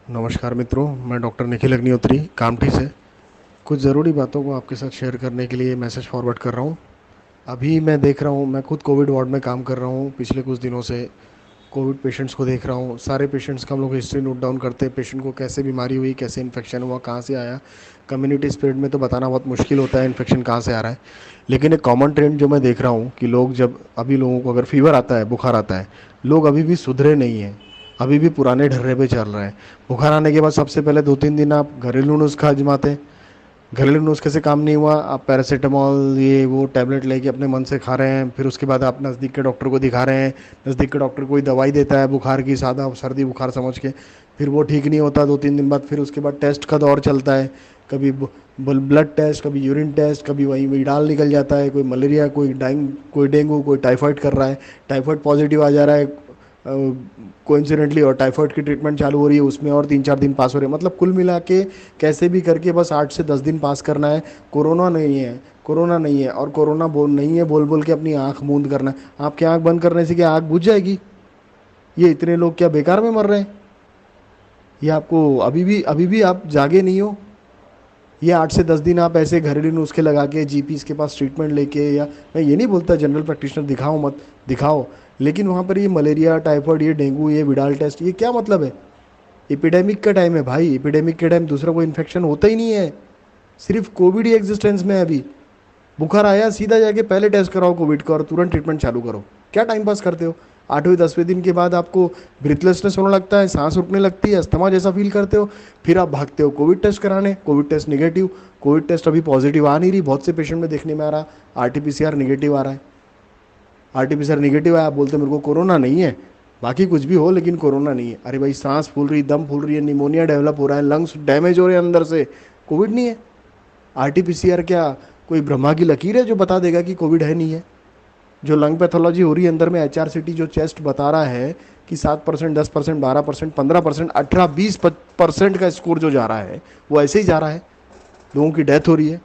नमस्कार मित्रों, मैं डॉक्टर निखिल अग्निहोत्री कामठी से कुछ ज़रूरी बातों को आपके साथ शेयर करने के लिए मैसेज फॉरवर्ड कर रहा हूँ। अभी मैं देख रहा हूँ, मैं खुद कोविड वार्ड में काम कर रहा हूँ। पिछले कुछ दिनों से कोविड पेशेंट्स को देख रहा हूँ। सारे पेशेंट्स का हम लोग हिस्ट्री नोट डाउन करते हैं, पेशेंट को कैसे बीमारी हुई, कैसे इन्फेक्शन हुआ, कहाँ से आया। कम्युनिटी स्प्रेड में तो बताना बहुत मुश्किल होता है इन्फेक्शन कहाँ से आ रहा है, लेकिन एक कॉमन ट्रेंड जो मैं देख रहा हूँ कि लोग जब अभी लोगों को अगर फीवर आता है, बुखार आता है, लोग अभी भी सुधरे नहीं हैं, अभी भी पुराने ढर्रे पे चल रहे हैं। बुखार आने के बाद सबसे पहले 2-3 दिन आप घरेलू नुस्खा आजमाते हैं, घरेलू नुस्खे से काम नहीं हुआ, आप पैरासीटामॉल ये वो टैबलेट लेके अपने मन से खा रहे हैं। फिर उसके बाद आप नज़दीक के डॉक्टर को दिखा रहे हैं, नज़दीक के डॉक्टर कोई दवाई देता है बुखार की, सादा सर्दी बुखार समझ के, फिर वो ठीक नहीं होता 2-3 दिन बाद। फिर उसके बाद टेस्ट का दौर चलता है, कभी ब्लड टेस्ट, कभी यूरिन टेस्ट, कभी वहीं विडाल निकल जाता है, कोई मलेरिया, कोई डेंगू, कोई टाइफाइड कर रहा है, टाइफाइड पॉजिटिव आ जा रहा है कोइंसिडेंटली, और टाइफाइड की ट्रीटमेंट चालू हो रही है, उसमें और 3-4 दिन पास हो रहे हैं। मतलब कुल मिला के कैसे भी करके बस 8 से 10 दिन पास करना है। कोरोना नहीं है, कोरोना नहीं है, और कोरोना बोल नहीं है बोल बोल के अपनी आंख मूंद करना है। आपकी आंख बंद करने से क्या आंख बुझ जाएगी? ये इतने लोग क्या बेकार में मर रहे हैं? ये आपको अभी भी आप जागे नहीं हो? ये 8 से 10 दिन आप ऐसे घरेलू नुस्खे लगा के जीपीस के पास ट्रीटमेंट लेके, या मैं ये नहीं बोलता जनरल प्रैक्टिशनर दिखाओ मत, दिखाओ, लेकिन वहाँ पर ये मलेरिया, टाइफाइड, ये डेंगू, ये विडाल टेस्ट, ये क्या मतलब है? एपिडेमिक का टाइम है भाई, एपिडेमिक के टाइम दूसरा कोई इन्फेक्शन होता ही नहीं है, सिर्फ कोविड ही एग्जिस्टेंस में है अभी। बुखार आया सीधा जाके पहले टेस्ट कराओ कोविड का और तुरंत ट्रीटमेंट चालू करो। क्या टाइम पास करते हो? 8वें 10वें दिन के बाद आपको ब्रीथलेसनेस होने लगता है, सांस रुकने लगती है, अस्थमा जैसा फील करते हो, फिर आप भागते हो कोविड टेस्ट कराने, covid test negative, covid test अभी पॉजिटिव आ नहीं रही, बहुत से पेशेंट में देखने में आ रहा, आरटीपीसीआर निगेटिव आ रहा है। आरटीपीसीआर निगेटिव है, आप बोलते मेरे को कोरोना नहीं है, बाकी कुछ भी हो लेकिन कोरोना नहीं है। अरे भाई, सांस फूल रही, दम फूल रही है, निमोनिया डेवलप हो रहा है, लंग्स डैमेज हो रहे हैं अंदर से, कोविड नहीं है। आरटीपीसीआर क्या कोई ब्रह्मा की लकीर है जो बता देगा कि कोविड है नहीं है? जो लंग पैथोलॉजी हो रही है अंदर में, एचआरसीटी जो चेस्ट बता रहा है कि 7%, 10%, 12%, 15%, 18-20% का स्कोर जो जा रहा है, वो ऐसे ही जा रहा है, लोगों की डेथ हो रही है।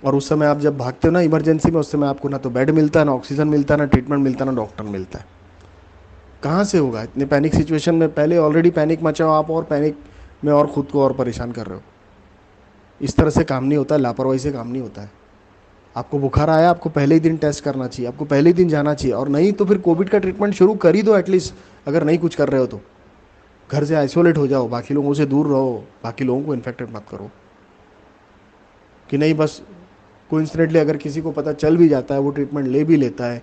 और उस समय आप जब भागते हो ना इमरजेंसी में, उस समय आपको ना तो बेड मिलता है, ना ऑक्सीजन मिलता है, ना ट्रीटमेंट मिलता है, ना डॉक्टर मिलता है। कहाँ से होगा इतने पैनिक सिचुएशन में? पहले ऑलरेडी पैनिक मचा हो आप, और पैनिक में और खुद को और परेशान कर रहे हो। इस तरह से काम नहीं होता है, लापरवाही से काम नहीं होता है। आपको बुखार आया, आपको पहले ही दिन टेस्ट करना चाहिए, आपको पहले ही दिन जाना चाहिए, और नहीं तो फिर कोविड का ट्रीटमेंट शुरू कर ही दो एटलीस्ट। अगर नहीं कुछ कर रहे हो तो घर से आइसोलेट हो जाओ, बाकी लोगों से दूर रहो, बाकी लोगों को इन्फेक्टेड मत करो। कि नहीं बस कोइंसिडेंटली अगर किसी को पता चल भी जाता है, वो ट्रीटमेंट ले भी लेता है,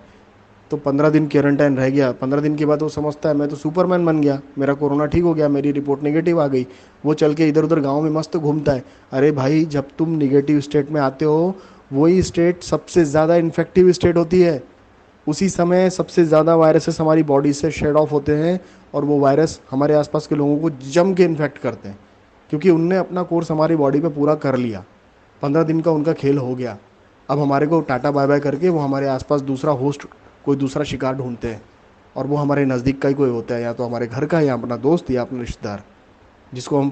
तो 15 दिन क्वारंटाइन रह गया, 15 दिन के बाद वो समझता है मैं तो सुपरमैन बन गया, मेरा कोरोना ठीक हो गया, मेरी रिपोर्ट नेगेटिव आ गई, वो चल के इधर उधर गाँव में मस्त घूमता है। अरे भाई, जब तुम निगेटिव स्टेट में आते हो, वही स्टेट सबसे ज़्यादा इन्फेक्टिव स्टेट होती है। उसी समय सबसे ज़्यादा वायरसेस हमारी बॉडी से शेड ऑफ होते हैं, और वो वायरस हमारे आसपास के लोगों को जम के इन्फेक्ट करते हैं, क्योंकि उनने अपना कोर्स हमारी बॉडी पे पूरा कर लिया। 15 दिन का उनका खेल हो गया। अब हमारे को टाटा बाय बाय करके वो हमारे आसपास दूसरा होस्ट, कोई दूसरा शिकार ढूंढते हैं, और वो हमारे नज़दीक का ही कोई होता है, या तो हमारे घर का, या अपना दोस्त, या अपना रिश्तेदार, जिसको हम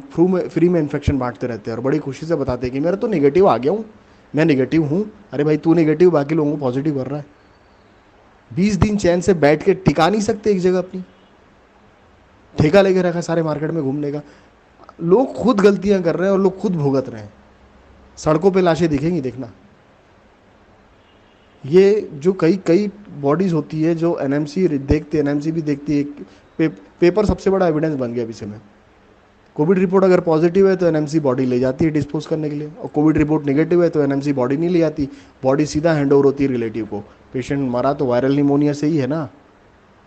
फ्री में इन्फेक्शन बांटते रहते हैं और बड़ी खुशी से बताते हैं कि मेरा तो निगेटिव आ गया हूँ, मैं निगेटिव हूँ। अरे भाई, तू निगेटिव, बाकी लोगों को पॉजिटिव कर रहा है। 20 दिन चैन से बैठ के टिका नहीं सकते एक जगह अपनी, ठेका लेके रखा सारे मार्केट में घूमने का। लोग खुद गलतियां कर रहे हैं और लोग खुद भुगत रहे हैं। सड़कों पे लाशें दिखेंगी, देखना। ये जो कई कई बॉडीज होती है जो एनएमसी देखते, एनएमसी भी देखती है। पेपर सबसे बड़ा एविडेंस बन गया विषय में। कोविड रिपोर्ट अगर पॉजिटिव है तो एनएमसी बॉडी ले जाती है डिस्पोज करने के लिए, और कोविड रिपोर्ट नेगेटिव है तो एनएमसी बॉडी नहीं ले जाती, बॉडी सीधा हैंड ओवर होती है रिलेटिव को। पेशेंट मरा तो वायरल निमोनिया से ही है ना।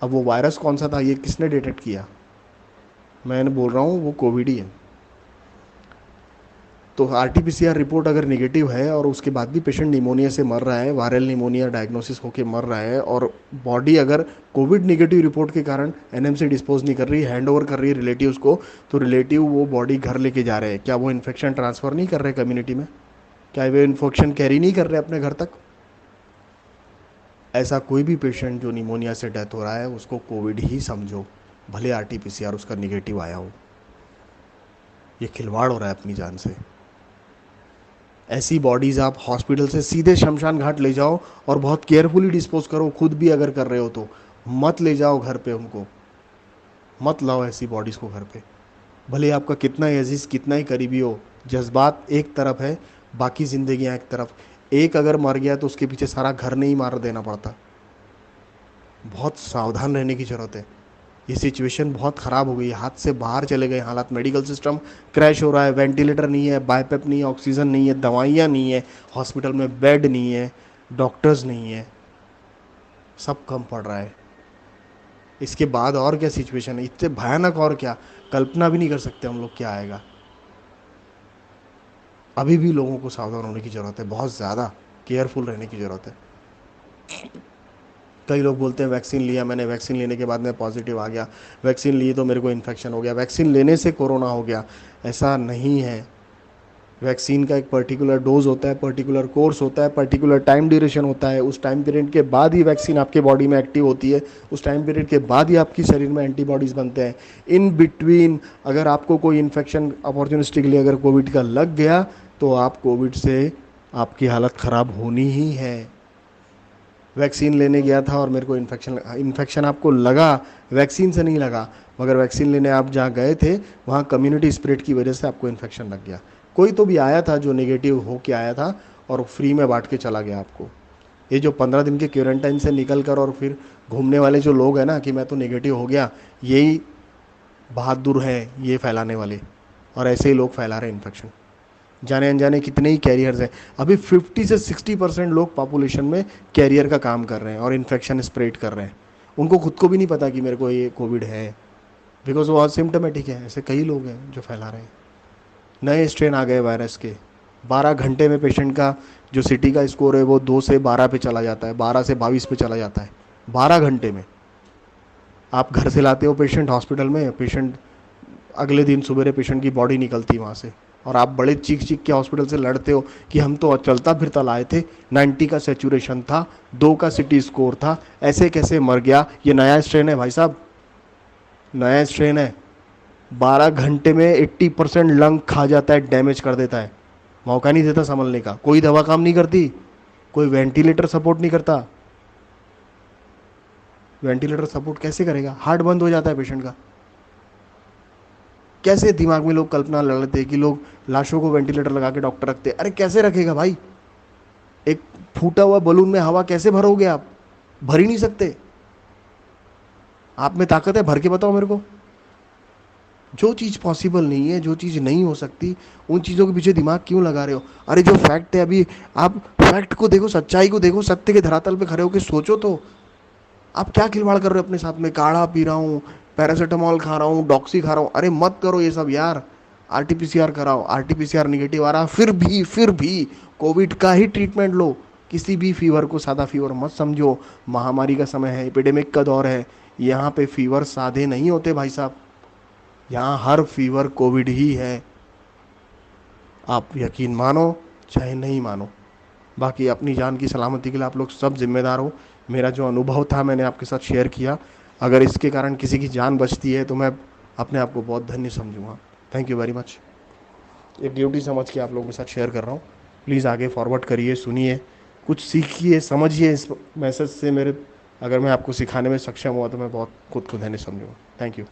अब वो वायरस कौन सा था, ये किसने डिटेक्ट किया? मैं बोल रहा हूँ वो कोविड ही है। तो आरटीपीसीआर रिपोर्ट अगर नेगेटिव है और उसके बाद भी पेशेंट निमोनिया से मर रहा है, वायरल निमोनिया डायग्नोसिस होकर मर रहा है, और बॉडी अगर कोविड नेगेटिव रिपोर्ट के कारण एनएमसी डिस्पोज नहीं कर रही, हैंड ओवर कर रही है रिलेटिव्स को, तो रिलेटिव वो बॉडी घर लेके जा रहे हैं, क्या वो इन्फेक्शन ट्रांसफ़र नहीं कर रहे कम्युनिटी में? क्या वो इन्फेक्शन कैरी नहीं कर रहे अपने घर तक? ऐसा कोई भी पेशेंट जो निमोनिया से डेथ हो रहा है उसको कोविड ही समझो, भले आरटीपीसीआर उसका निगेटिव आया हो। ये खिलवाड़ हो रहा है अपनी जान से। ऐसी बॉडीज़ आप हॉस्पिटल से सीधे शमशान घाट ले जाओ और बहुत केयरफुली डिस्पोज करो, खुद भी अगर कर रहे हो तो मत ले जाओ घर पे उनको। मत लाओ ऐसी बॉडीज़ को घर पे। भले आपका कितना ही अजीज़ कितना ही करीबी हो, जज्बात एक तरफ है, बाकी ज़िंदगियाँ एक तरफ। एक अगर मर गया तो उसके पीछे सारा घर नहीं मार देना पड़ता। बहुत सावधान रहने की ज़रूरत है। ये सिचुएशन बहुत ख़राब हो गई है, हाथ से बाहर चले गए हालात। मेडिकल सिस्टम क्रैश हो रहा है, वेंटिलेटर नहीं है, बाईपेप नहीं है, ऑक्सीजन नहीं है, दवाइयाँ नहीं है, हॉस्पिटल में बेड नहीं है, डॉक्टर्स नहीं है, सब कम पड़ रहा है। इसके बाद और क्या सिचुएशन है, इससे भयानक और क्या, कल्पना भी नहीं कर सकते हम लोग क्या आएगा। अभी भी लोगों को सावधान होने की ज़रूरत है, बहुत ज़्यादा केयरफुल रहने की ज़रूरत है। कई लोग बोलते हैं वैक्सीन लिया मैंने, वैक्सीन लेने के बाद मैं पॉजिटिव आ गया, वैक्सीन ली तो मेरे को इन्फेक्शन हो गया, वैक्सीन लेने से कोरोना हो गया। ऐसा नहीं है। वैक्सीन का एक पर्टिकुलर डोज होता है, पर्टिकुलर कोर्स होता है, पर्टिकुलर टाइम ड्यूरेशन होता है। उस टाइम पीरियड के बाद ही वैक्सीन आपके बॉडी में एक्टिव होती है, उस टाइम पीरियड के बाद ही आपकी शरीर में एंटीबॉडीज़ बनते हैं। इन बिटवीन अगर आपको कोई इन्फेक्शन अपॉर्चुनिस्टिकली अगर कोविड का लग गया तो आप कोविड से आपकी हालत ख़राब होनी ही है। वैक्सीन लेने गया था और मेरे को इन्फेक्शन आपको लगा, वैक्सीन से नहीं लगा, मगर वैक्सीन लेने आप जहाँ गए थे वहाँ कम्युनिटी स्प्रेड की वजह से आपको इन्फेक्शन लग गया। कोई तो भी आया था जो नेगेटिव हो के आया था और फ्री में बांट के चला गया आपको। ये जो 15 दिन के क्वारंटाइन से निकल कर और फिर घूमने वाले जो लोग हैं ना कि मैं तो नेगेटिव हो गया, यही बहादुर हैं ये फैलाने वाले, और ऐसे ही लोग फैला रहे हैं इन्फेक्शन। जाने अनजाने कितने ही कैरियर्स हैं। अभी 50 से 60% लोग पॉपुलेशन में कैरियर का काम कर रहे हैं और इन्फेक्शन स्प्रेड कर रहे हैं। उनको खुद को भी नहीं पता कि मेरे को ये कोविड है, बिकॉज वो सिम्टोमेटिक है। ऐसे कई लोग हैं जो फैला रहे हैं। नए स्ट्रेन आ गए वायरस के। 12 घंटे में पेशेंट का जो सिटी का स्कोर है वो 2 से 12 पे चला जाता है, 12 से 22 पे चला जाता है 12 घंटे में। आप घर से लाते हो पेशेंट हॉस्पिटल में, पेशेंट अगले दिन सुबह पेशेंट की बॉडी निकलती है वहाँ से, और आप बड़े चीख चीख के हॉस्पिटल से लड़ते हो कि हम तो चलता फिरता लाए थे, 90 का सेचुरेशन था, 2 का सिटी स्कोर था, ऐसे कैसे मर गया। ये नया स्ट्रेन है भाई साहब, नया स्ट्रेन है। 12 घंटे में 80% लंग खा जाता है, डैमेज कर देता है, मौका नहीं देता संभलने का। कोई दवा काम नहीं करती, कोई वेंटिलेटर सपोर्ट नहीं करता। वेंटिलेटर सपोर्ट कैसे करेगा, हार्ट बंद हो जाता है पेशेंट का। कैसे दिमाग में लोग कल्पना लड़ते हैं कि लोग लाशों को वेंटिलेटर लगा के डॉक्टर रखते हैं। अरे कैसे रखेगा भाई, एक फूटा हुआ बलून में हवा कैसे भरोगे आप, भर ही नहीं सकते। आप में ताकत है, भर के बताओ मेरे को। जो चीज़ पॉसिबल नहीं है, जो चीज़ नहीं हो सकती, उन चीज़ों के पीछे दिमाग क्यों लगा रहे हो। अरे जो फैक्ट है, अभी आप फैक्ट को देखो, सच्चाई को देखो, सत्य के धरातल पे खड़े होकर सोचो तो। आप क्या खिलवाड़ कर रहे हो अपने साथ में, काढ़ा पी रहा हूँ, पैरासीटामोल खा रहा हूँ, डॉक्सी खा रहा हूँ। अरे मत करो ये सब यार। आरटीपीसीआर कराओ, आरटीपीसीआर निगेटिव आ रहा, फिर भी कोविड का ही ट्रीटमेंट लो। किसी भी फीवर को सादा फीवर मत समझो। महामारी का समय है, एपिडेमिक का दौर है। यहाँ पे फीवर सादे नहीं होते भाई साहब, यहाँ हर फीवर कोविड ही है। आप यकीन मानो चाहे नहीं मानो, बाकी अपनी जान की सलामती के लिए आप लोग सब जिम्मेदार हो। मेरा जो अनुभव था मैंने आपके साथ शेयर किया। अगर इसके कारण किसी की जान बचती है तो मैं अपने आप को बहुत धन्य समझूंगा। Thank you very much. एक ड्यूटी समझ के आप लोगों के साथ शेयर कर रहा हूँ। प्लीज़ आगे फॉरवर्ड करिए, सुनिए, कुछ सीखिए, समझिए इस मैसेज से। मेरे अगर मैं आपको सिखाने में सक्षम हुआ तो मैं बहुत खुद को धन्य समझूंगा। Thank you.